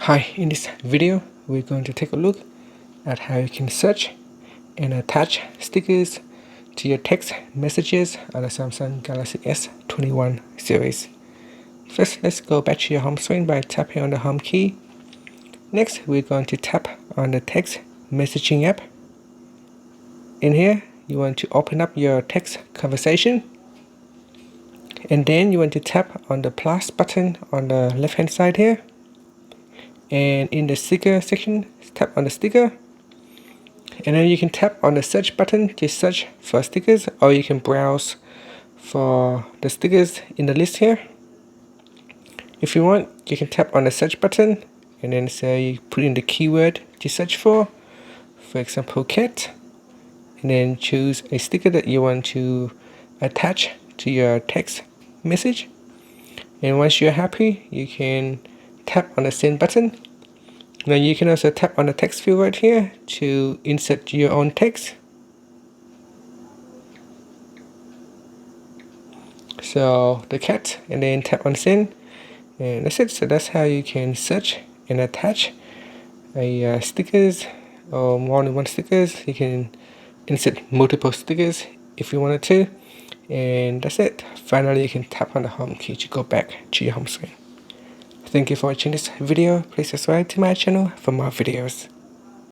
Hi, in this video we're going to take a look at how you can search and attach stickers to your text messages on the Samsung Galaxy S21 series. First, let's go back to your home screen by tapping on the home key. Next, we're going to tap on the text messaging app. In here, you want to open up your text conversation, and then you want to tap on the plus button on the left hand side here. And in the sticker section, tap on the sticker, and then you can tap on the search button to search for stickers, or you can browse for the stickers in the list here. If you want, you can tap on the search button and then say put in the keyword to search for example cat, and then choose a sticker that you want to attach to your text message. And once you're happy, you can tap on the send button. Now you can also tap on the text field right here to insert your own text. So the cat, and then tap on send, and that's it. So that's how you can search and attach a stickers, or more than one stickers. You can insert multiple stickers if you wanted to, and that's it. Finally, you can tap on the home key to go back to your home screen. Thank you for watching this video. Please subscribe to my channel for more videos.